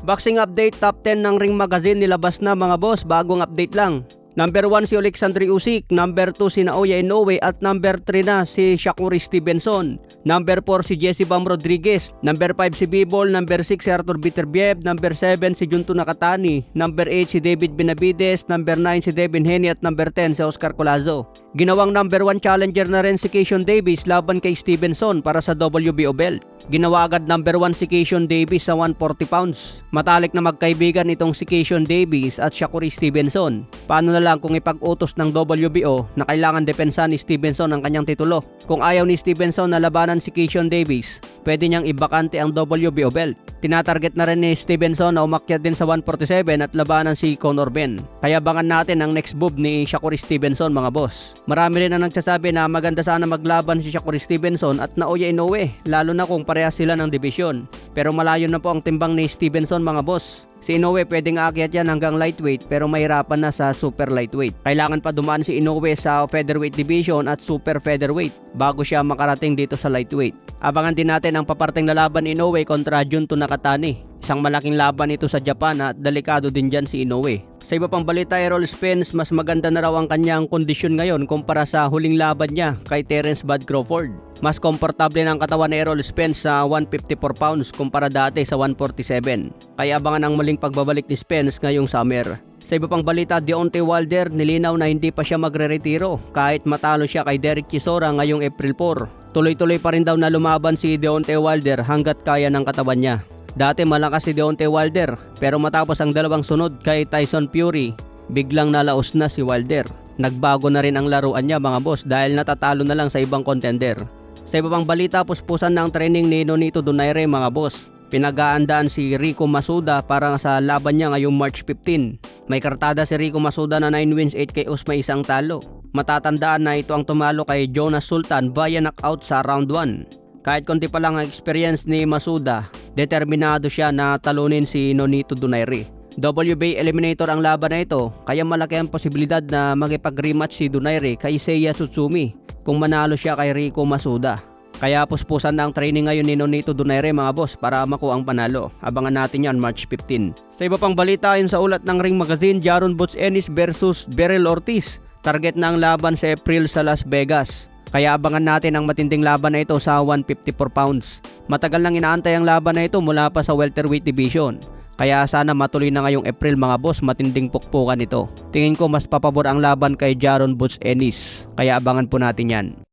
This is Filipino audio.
Boxing update, top 10 ng Ring Magazine nilabas na mga boss, bagong update lang. Number 1 si Alexandre Usyk, number 2 si Naoya Inoue at number 3 na si Shakur Stevenson. Number 4 si Jesse Bam Rodriguez, number 5 si Bivol, number 6 si Arthur Beterbiev, number 7 si Junto Nakatani, number 8 si David Benavides, number 9 si Devin Haney at number 10 si Oscar Collazo. Ginawang number 1 challenger na rin si Keyshawn Davis laban kay Stevenson para sa WBO belt. Ginawa agad number 1 si Keyshawn Davis sa 140 pounds. Matalik na magkaibigan itong si Keyshawn Davis at Shakur Stevenson. Paano na lang kung ipag-utos ng WBO na kailangan depensa ni Stevenson ang kanyang titulo? Kung ayaw ni Stevenson na labanan si Keyshawn Davis, pwede niyang ibakante ang WBO belt. Tinatarget na rin ni Stevenson na umakyat din sa 147 at labanan si Conor Benn. Kaya abangan natin ang next move ni Shakur Stevenson mga boss. Marami rin ang nagsasabi na maganda sana maglaban si Shakur Stevenson at Naoya Inoue, lalo na kung parehas sila ng division. Pero malayo na po ang timbang ni Stevenson mga boss. Si Inoue pwedeng aakyat yan hanggang lightweight pero mahirapan na sa super lightweight. Kailangan pa dumaan si Inoue sa featherweight division at super featherweight bago siya makarating dito sa lightweight. Abangan din natin ang paparting na laban ni Inoue kontra Junto Nakatani. Isang malaking laban ito sa Japan at delikado din dyan si Inoue. Sa iba pang balita, Errol Spence mas maganda na raw ang kanyang kondisyon ngayon kumpara sa huling laban niya kay Terence Bud Crawford. Mas komportable ng katawan ni Errol Spence sa 154 pounds kumpara dati sa 147. Kaya abangan ang muling pagbabalik ni Spence ngayong summer. Sa iba pang balita, Deontay Wilder nilinaw na hindi pa siya magre-retiro kahit matalo siya kay Derek Chisora ngayong April 4. Tuloy-tuloy pa rin daw na lumaban si Deontay Wilder hanggat kaya ng katawan niya. Dati malakas si Deontay Wilder pero matapos ang dalawang sunod kay Tyson Fury, biglang nalaos na si Wilder. Nagbago na rin ang laruan niya mga boss dahil natatalo na lang sa ibang contender. Sa iba pang balita, puspusan ng training ni Nonito Donaire mga boss. Pinag-aandaan si Rico Masuda para sa laban niya ngayong March 15. May kartada si Rico Masuda na 9 wins 8 KOs may isang talo. Matatandaan na ito ang tumalo kay Jonas Sultan via knockout sa round 1. Kahit konti pa lang ang experience ni Masuda, determinado siya na talunin si Nonito Donaire. WBA Eliminator ang laban na ito, kaya malaki ang posibilidad na magipag-rematch si Donaire kay Seiya Tsutsumi kung manalo siya kay Rico Masuda. Kaya puspusan na ang training ngayon ni Nonito Donaire mga boss para makuha ang panalo. Abangan natin yan March 15. Sa iba pang balita, ayon sa ulat ng Ring Magazine, Jaron Butch Ennis versus Beryl Ortiz. Target na ang laban sa April sa Las Vegas. Kaya abangan natin ang matinding laban na ito sa 154 pounds. Matagal nang inaantay ang laban na ito mula pa sa welterweight division. Kaya sana matuloy na ngayong April mga boss, matinding pukpukan ito. Tingin ko mas papabor ang laban kay Jaron Butch Ennis. Kaya abangan po natin yan.